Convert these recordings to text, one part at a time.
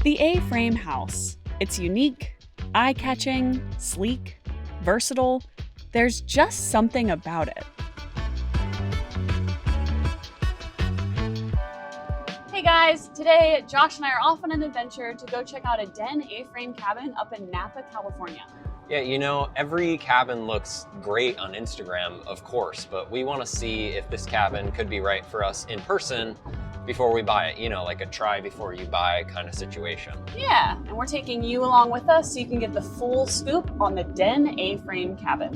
The A-frame house. It's unique, eye-catching, sleek, versatile. There's just something about it. Hey guys, today Josh and I are off on an adventure to go check out a den A-frame cabin up in Napa, California. Yeah, you know, every cabin looks great on Instagram, of course, but we want to see if this cabin could be right for us in person before we buy it. You know, like a try before you buy kind of situation. Yeah, and we're taking you along with us so you can get the full scoop on the den A-frame cabin.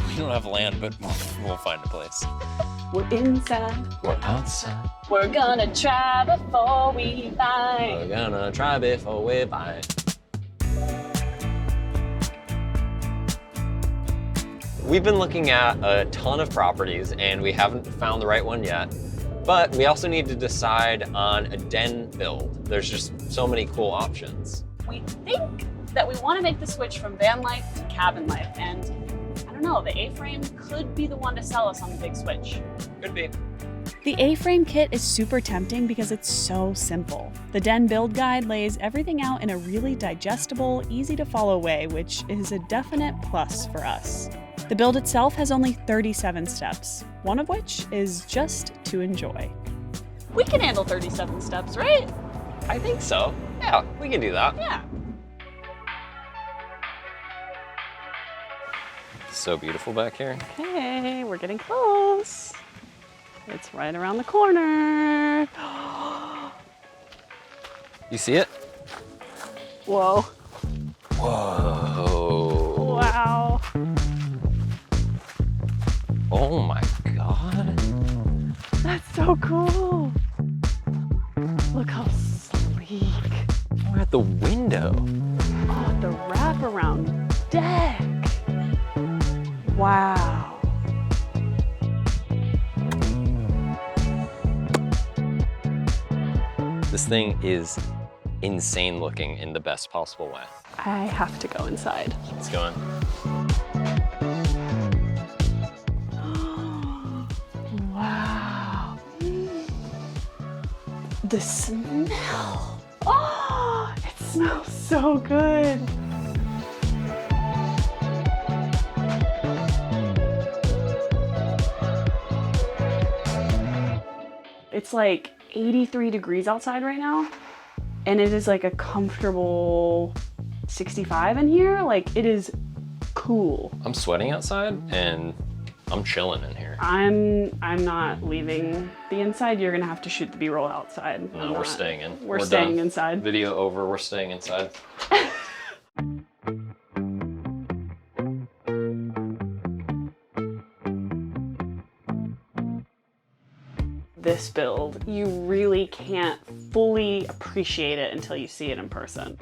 We don't have land, but we'll find a place. We're inside. We're outside. We're gonna try before we buy. We're gonna try before we buy. We've been looking at a ton of properties and we haven't found the right one yet, but we also need to decide on a den build. There's just so many cool options. We think that we want to make the switch from van life to cabin life, and I don't know, the A-frame could be the one to sell us on the big switch. Could be. The A-frame kit is super tempting because it's so simple. The den build guide lays everything out in a really digestible, easy to follow way, which is a definite plus for us. The build itself has only 37 steps, one of which is just to enjoy. We can handle 37 steps, right? I think so. Yeah, we can do that. Yeah. It's so beautiful back here. Okay, we're getting close. It's right around the corner. You see it? Whoa. Whoa. Wow. Oh my God. That's so cool. Look how sleek. We're at the window. Oh, the wraparound deck. Wow. This thing is insane looking in the best possible way. I have to go inside. Let's go in. Wow. The smell. Oh, it smells so good. It's like 83 degrees outside right now, and it is like a comfortable 65 in here. Like, it is cool. I'm sweating outside and I'm chilling in here. I'm not leaving the inside. You're gonna have to shoot the B-roll outside. No, we're staying in. We're staying done. inside. Video over, we're staying inside. This build, you really can't fully appreciate it until you see it in person.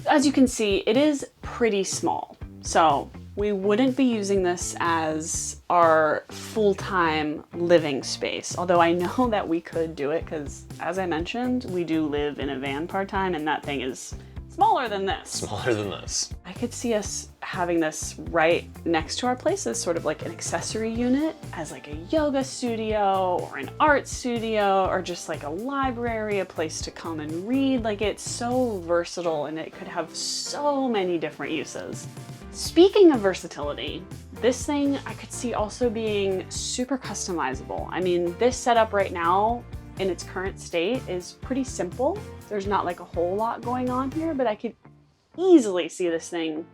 As you can see, it is pretty small. So we wouldn't be using this as our full-time living space, although I know that we could do it because, as I mentioned, we do live in a van part-time and that thing is smaller than this. Smaller than this. I could see us having this right next to our place as sort of like an accessory unit, as like a yoga studio or an art studio or just like a library, a place to come and read. Like, it's so versatile and it could have so many different uses. Speaking of versatility, this thing I could see also being super customizable. I mean, this setup right now in its current state is pretty simple. There's not like a whole lot going on here, but I could easily see this thing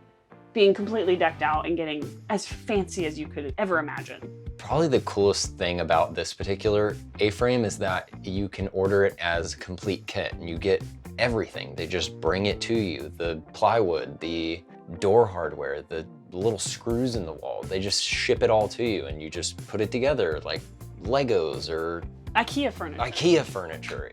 being completely decked out and getting as fancy as you could ever imagine. Probably the coolest thing about this particular A-frame is that you can order it as a complete kit and you get everything. They just bring it to you. The plywood, the door hardware, the little screws in the wall, they just ship it all to you and you just put it together like Legos or IKEA furniture. IKEA furniture.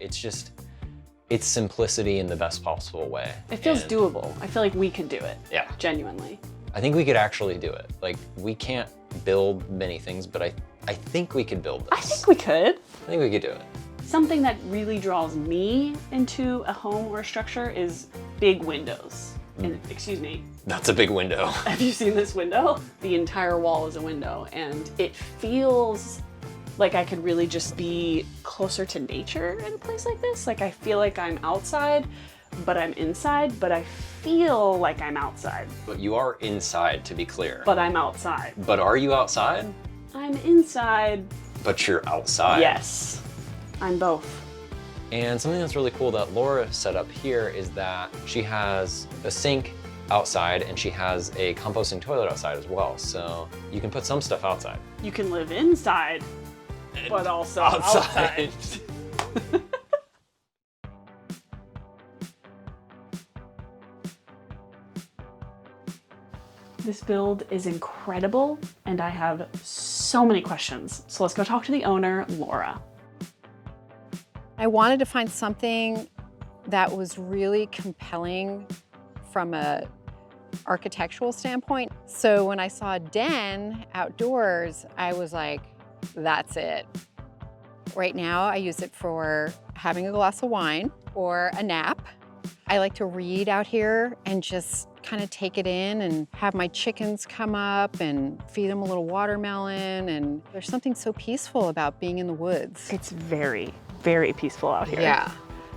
It's simplicity in the best possible way. It feels doable. I feel like we could do it. Yeah. Genuinely. I think we could actually do it. Like, we can't build many things, but I think we could build this. I think we could. I think we could do it. Something that really draws me into a home or a structure is big windows. And, excuse me. That's a big window. Have you seen this window? The entire wall is a window and it feels Like I could really just be closer to nature in a place like this. Like I feel like I'm outside, but I'm inside, but I feel like I'm outside. But you are inside, to be clear. But I'm outside. But are you outside? I'm inside. But you're outside. Yes, I'm both. And something that's really cool that Laura set up here is that she has a sink outside and she has a composting toilet outside as well. So you can put some stuff outside. You can live inside, but also outside. This build is incredible and I have so many questions. So let's go talk to the owner, Laura. I wanted to find something that was really compelling from a architectural standpoint. So when I saw a den outdoors, I was like, that's it. Right now, I use it for having a glass of wine or a nap. I like to read out here and just kind of take it in and have my chickens come up and feed them a little watermelon. And there's something so peaceful about being in the woods. It's very, very peaceful out here. Yeah.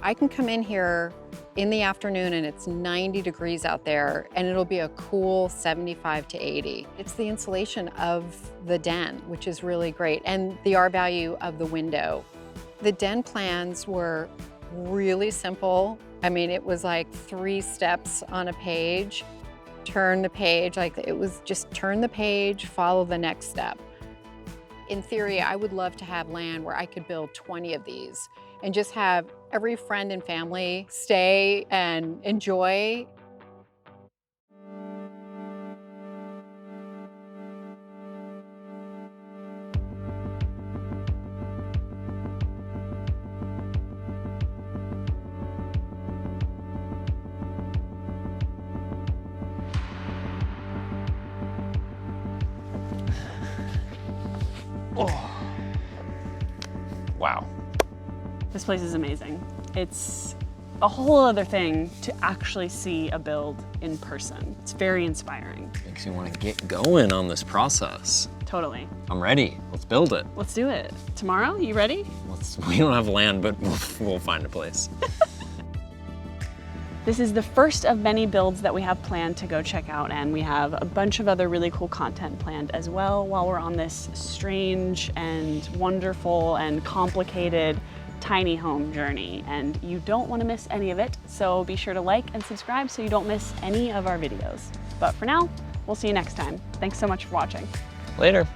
I can come in here in the afternoon and it's 90 degrees out there and it'll be a cool 75 to 80. It's the insulation of the den, which is really great, and the R value of the window. The den plans were really simple. I mean, it was like 3 steps on a page. Turn the page, like it was just turn the page, follow the next step. In theory, I would love to have land where I could build 20 of these and just have every friend and family stay and enjoy. Oh. Wow. This place is amazing. It's a whole other thing to actually see a build in person. It's very inspiring. Makes me want to get going on this process. Totally. I'm ready. Let's build it. Let's do it. Tomorrow, you ready? We don't have land, but we'll find a place. This is the first of many builds that we have planned to go check out, and we have a bunch of other really cool content planned as well while we're on this strange and wonderful and complicated tiny home journey, and you don't want to miss any of it, so be sure to like and subscribe so you don't miss any of our videos. But for now, we'll see you next time. Thanks so much for watching. Later.